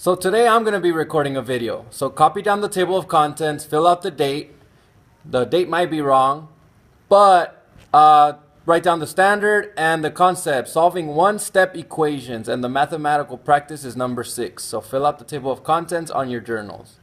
So today I'm going to be recording a video. So copy down the table of contents, fill out the date. The date might be wrong, but write down the standard and the concept, solving one-step equations, and the mathematical practice is number 6. So fill out the table of contents on your journals.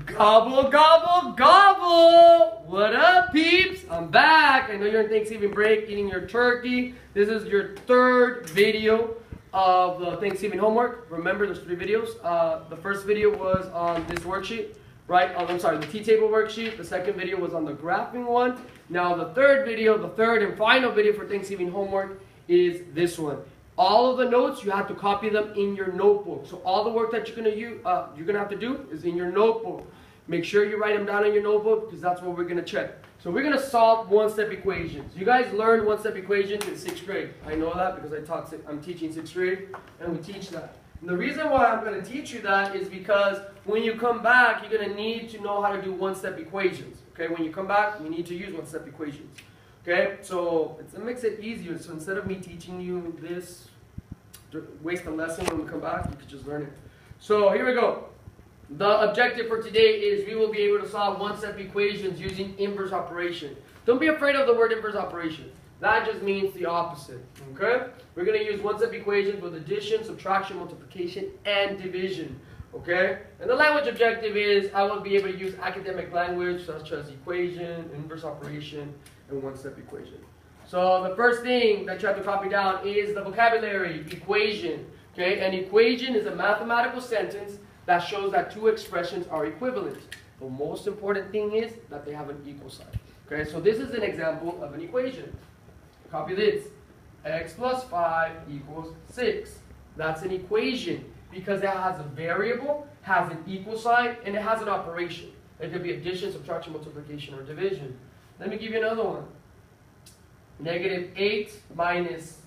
Gobble, gobble, gobble! What up, peeps? I'm back. I know you're on Thanksgiving break eating your turkey. This is your third video of the Thanksgiving homework. Remember, there's 3 videos. The first video was on this worksheet, right? I'm sorry, the T-table worksheet. The second video was on the graphing one. Now, the third video, the third and final video for Thanksgiving homework is this one. All of the notes, you have to copy them in your notebook. So all the work that you're gonna have to do is in your notebook. Make sure you write them down in your notebook because that's what we're gonna check. So we're gonna solve one-step equations. You guys learned one-step equations in 6th grade. I know that because I'm teaching 6th grade and we teach that. And the reason why I'm gonna teach you that is because when you come back, you're gonna need to know how to do one-step equations. Okay, when you come back, you need to use one-step equations. Okay, so it makes it easier. So instead of me teaching you this, waste a lesson when we come back, you could just learn it. So here we go. The objective for today is we will be able to solve one-step equations using inverse operation. Don't be afraid of the word inverse operation. That just means the opposite. Okay? We're going to use one-step equations with addition, subtraction, multiplication, and division. Okay? And the language objective is I will be able to use academic language such as equation, inverse operation, and one-step equation. So the first thing that you have to copy down is the vocabulary, equation. Okay? An equation is a mathematical sentence that shows that 2 expressions are equivalent. The most important thing is that they have an equal sign. Okay? So this is an example of an equation. Copy this. X plus 5 equals 6. That's an equation because it has a variable, has an equal sign, and it has an operation. It could be addition, subtraction, multiplication, or division. Let me give you another one. Negative 8 minus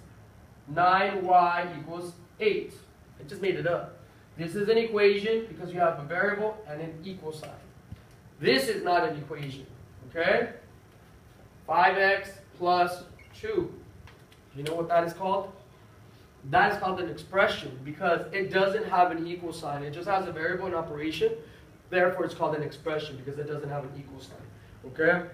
9y equals 8. I just made it up. This is an equation because you have a variable and an equal sign. This is not an equation. Okay? 5x plus 2. Do you know what that is called? That is called an expression because it doesn't have an equal sign. It just has a variable in operation. Therefore, it's called an expression because it doesn't have an equal sign. Okay?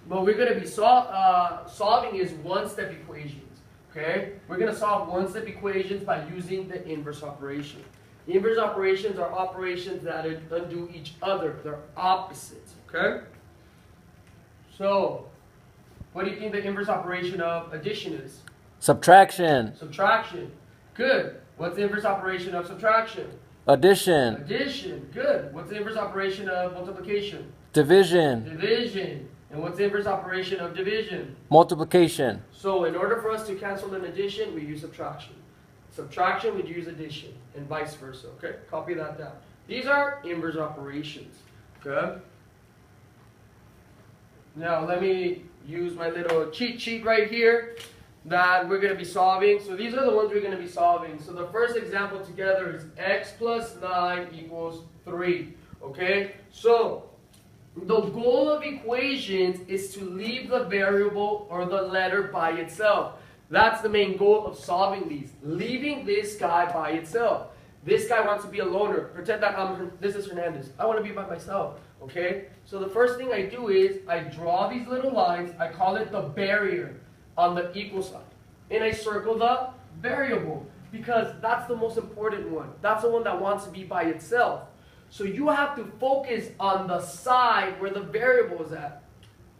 What we're going to be solving is one-step equations. Okay? We're going to solve one-step equations by using the inverse operation. Inverse operations are operations that undo each other. They're opposites. Okay? So, what do you think the inverse operation of addition is? Subtraction. Subtraction. Good. What's the inverse operation of subtraction? Addition. Addition. Good. What's the inverse operation of multiplication? Division. Division. And what's the inverse operation of division? Multiplication. So in order for us to cancel an addition, we use subtraction. Subtraction, we use addition, and vice versa. Okay? Copy that down. These are inverse operations. Okay? Now let me use my little cheat sheet right here that we're going to be solving. So these are the ones we're going to be solving. So the first example together is x plus 9 equals 3. Okay? So the goal of equations is to leave the variable or the letter by itself. That's the main goal of solving these. Leaving this guy by itself. This guy wants to be a loner. Pretend that this is Hernandez. I want to be by myself. Okay? So the first thing I do is I draw these little lines. I call it the barrier on the equal sign. And I circle the variable because that's the most important one. That's the one that wants to be by itself. So you have to focus on the side where the variable is at.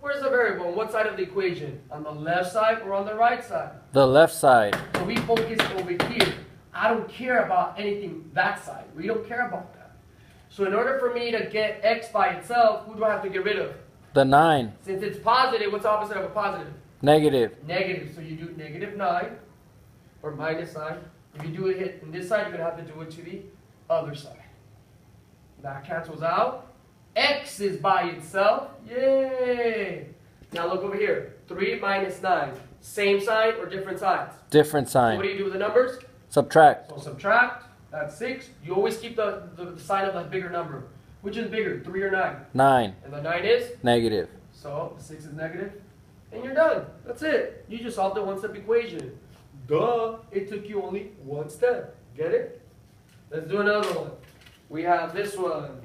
Where's the variable? On what side of the equation? On the left side or on the right side? The left side. So we focus over here. I don't care about anything that side. We don't care about that. So in order for me to get x by itself, who do I have to get rid of? The 9. Since it's positive, what's the opposite of a positive? Negative. Negative. So you do negative 9 or minus 9. If you do it in this side, you're going to have to do it to the other side. That cancels out. X is by itself. Yay! Now look over here. 3 minus 9. Same sign or different signs? Different So sign. what do you do with the numbers? Subtract. So subtract. That's 6. You always keep the sign of the bigger number. Which is bigger, 3 or 9? 9. And the 9 is? Negative. So the 6 is negative. And you're done. That's it. You just solved a one-step equation. Duh. It took you only one step. Get it? Let's do another one. We have this one.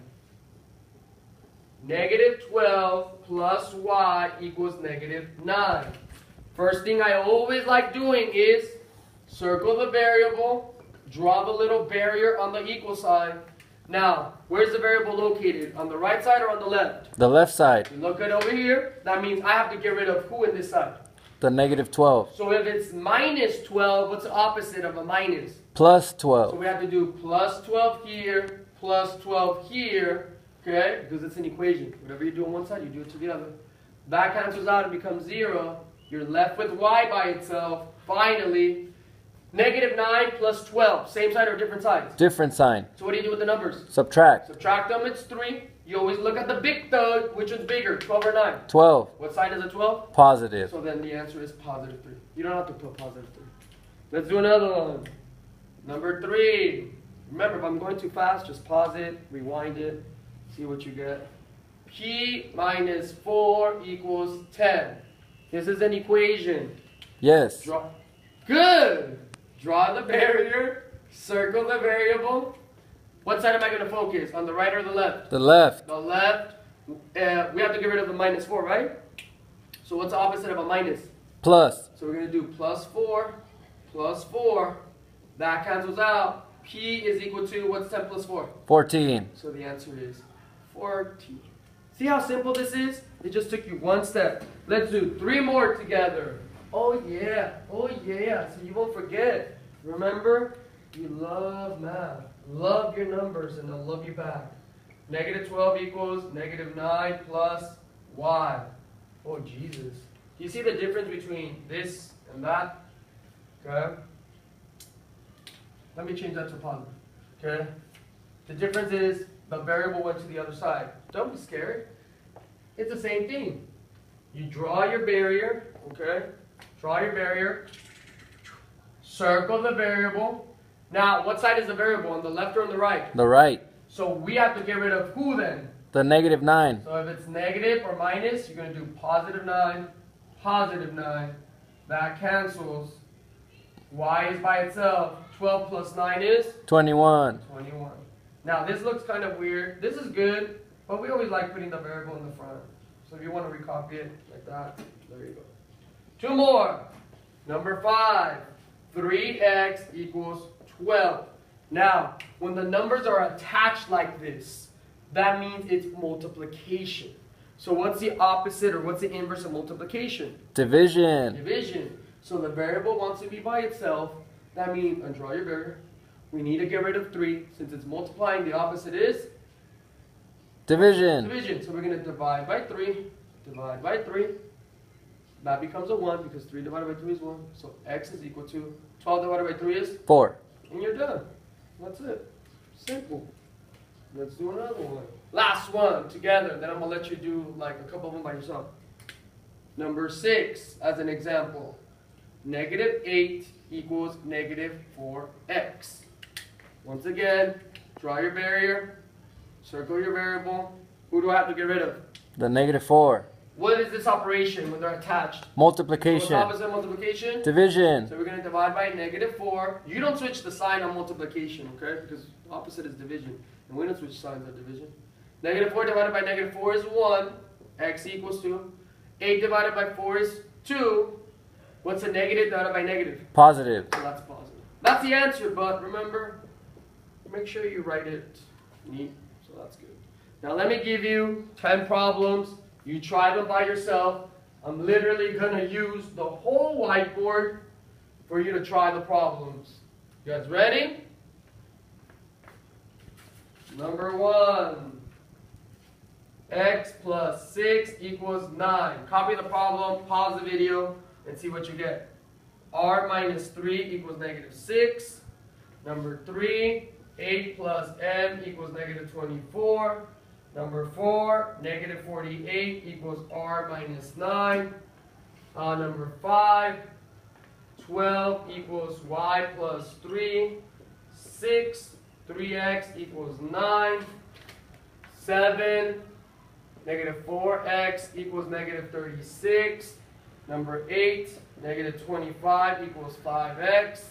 Negative 12 plus y equals negative 9. First thing I always like doing is circle the variable, draw the little barrier on the equal sign. Now, where's the variable located? On the right side or on the left? The left side. You look at over here. That means I have to get rid of who in this side? The negative 12. So if it's minus 12, what's the opposite of a minus? Plus So 12. we have to do plus 12 here, plus 12 here, okay? Because it's an equation. Whatever you do on one side, you do it to the other. That cancels out and becomes 0. You're left with y by itself. Finally, negative 9 plus 12. Same side or different sides? Different sign. So what do you do with the numbers? Subtract. Subtract them, it's 3. You always look at the big thug. Which one's bigger, 12 or 9? 12. What side is a 12? Positive. So then the answer is positive 3. You don't have to put positive 3. Let's do another one. Number 3. Remember, if I'm going too fast, just pause it, rewind it, see what you get. P minus 4 equals 10. This is an equation. Yes. Draw. Good. Draw the barrier, circle the variable. What side am I going to focus? On the right or the left? The left. The left. We have to get rid of the minus 4, right? So what's the opposite of a minus? Plus. So we're going to do plus 4, plus 4. That cancels out. P is equal to, what's 10 plus 4? 14. So the answer is 14. See how simple this is? It just took you one step. Let's do 3 more together. Oh yeah, oh yeah. So you won't forget. Remember, you love math. Love your numbers and they'll love you back. Negative 12 equals negative 9 plus y. Oh Jesus. Do you see the difference between this and that? Okay. Let me change that to positive. Okay. The difference is the variable went to the other side. Don't be scared. It's the same thing. You draw your barrier, okay? Draw your barrier. Circle the variable. Now, what side is the variable, on the left or on the right? The right. So we have to get rid of who then? The negative 9. So if it's negative or minus, you're going to do positive 9, positive 9. That cancels. Y is by itself. 12 plus 9 is? 21. 21. Now, this looks kind of weird. This is good, but we always like putting the variable in the front. So if you want to recopy it like that, there you go. 2 more. Number 5. 3x equals 12. Now, when the numbers are attached like this, that means it's multiplication. So what's the opposite or what's the inverse of multiplication? Division. Division. So the variable wants to be by itself. That means, undraw your barrier. We need to get rid of 3. Since it's multiplying, the opposite is? Division. Division. So we're going to divide by 3. Divide by 3. That becomes a 1 because 3 divided by 3 is 1. So x is equal to 12 divided by 3 is? 4. And you're done. That's it. Simple. Let's do another one. Last one together. Then I'm going to let you do like a couple of them by yourself. Number 6 as an example. Negative 8 equals negative 4x. Once again, draw your barrier. Circle your variable. Who do I have to get rid of? The negative 4. What is this operation when they're attached? Multiplication. So what's opposite of multiplication? Division. So we're going to divide by negative 4. You don't switch the sign on multiplication, okay? Because opposite is division. And we don't switch signs on division. Negative 4 divided by negative 4 is 1. X equals 2. 8 divided by 4 is 2. What's a negative divided by negative? Positive. So that's positive. That's the answer, but remember, make sure you write it neat. So that's good. Now let me give you 10 problems. You try them by yourself. I'm literally going to use the whole whiteboard for you to try the problems. You guys ready? Number 1. X plus 6 equals 9. Copy the problem, pause the video, and see what you get. R minus 3 equals negative 6. Number 3, 8 plus m equals negative 24. Number 4, negative 48 equals r minus 9. Number 5, 12 equals y plus 3. 6, 3x equals 9. 7, negative 4x equals negative 36. Number 8, negative 25 equals 5x.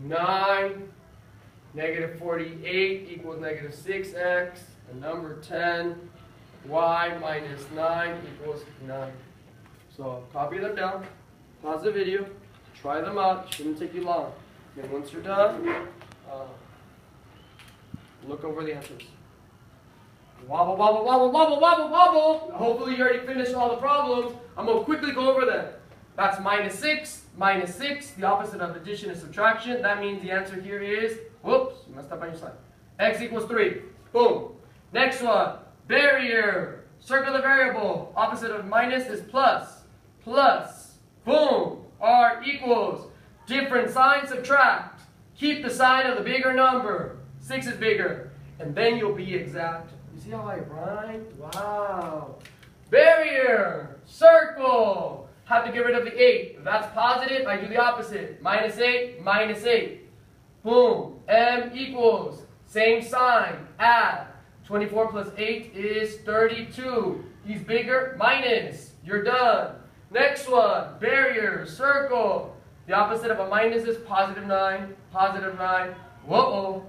9, Negative 48 equals negative 6x. And number 10, y minus 9 equals 9. So copy them down, pause the video, try them out. It shouldn't take you long. Then once you're done, look over the answers. Wobble, wobble, wobble, wobble, wobble, wobble. Hopefully you already finished all the problems. I'm going to quickly go over them. That's minus 6, minus 6. The opposite of addition is subtraction. That means the answer here is, whoops, you messed up on your slide. X equals 3. Boom. Next one, barrier. Circle the variable. Opposite of minus is plus. Plus. Boom. R equals. Different sign, subtract. Keep the sign of the bigger number. 6 is bigger. And then you'll be exact. You see how I rhymed? Wow. Barrier. Circle. Have to get rid of the 8. If that's positive, I do the opposite. Minus 8, minus 8. Boom. M equals. Same sign. Add. 24 plus 8 is 32. He's bigger. Minus. You're done. Next one. Barrier. Circle. The opposite of a minus is positive 9. Positive 9. Whoa.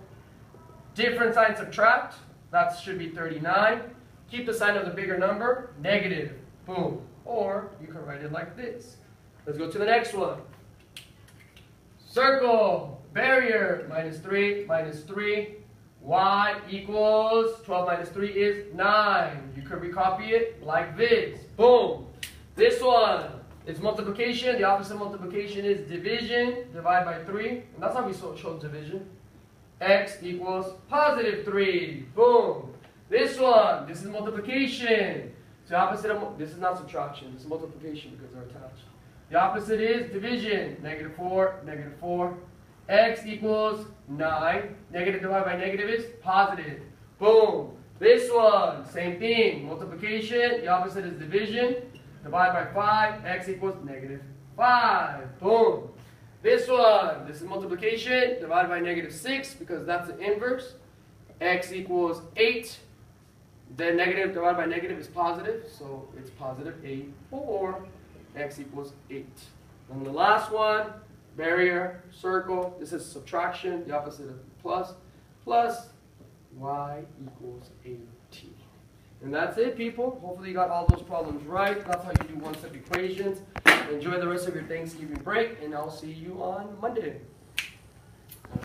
Different sign, subtract. That should be 39. Keep the sign of the bigger number. Negative. Boom. Or you can write it like this. Let's go to the next one. Circle. Barrier. Minus 3. Minus 3. Y equals 12 minus 3 is 9. You could recopy it like this. Boom. This one is multiplication. The opposite of multiplication is division. Divide by 3. And that's how we show division. X equals positive 3. Boom. This one, this is multiplication. So the opposite of, this is not subtraction. This is multiplication because they're attached. The opposite is division. Negative 4, negative 4. X equals 9. Negative divided by negative is positive. Boom. This one, same thing. Multiplication. The opposite is division. Divide by 5. X equals negative 5. Boom. This one, this is multiplication. Divided by negative 6 because that's the inverse. X equals 8. Then negative divided by negative is positive. So it's positive 8. Or X equals 8. And the last one, barrier, circle. This is subtraction, the opposite of plus. Plus y equals 80. And that's it, people. Hopefully you got all those problems right. That's how you do one-step equations. Enjoy the rest of your Thanksgiving break, and I'll see you on Monday.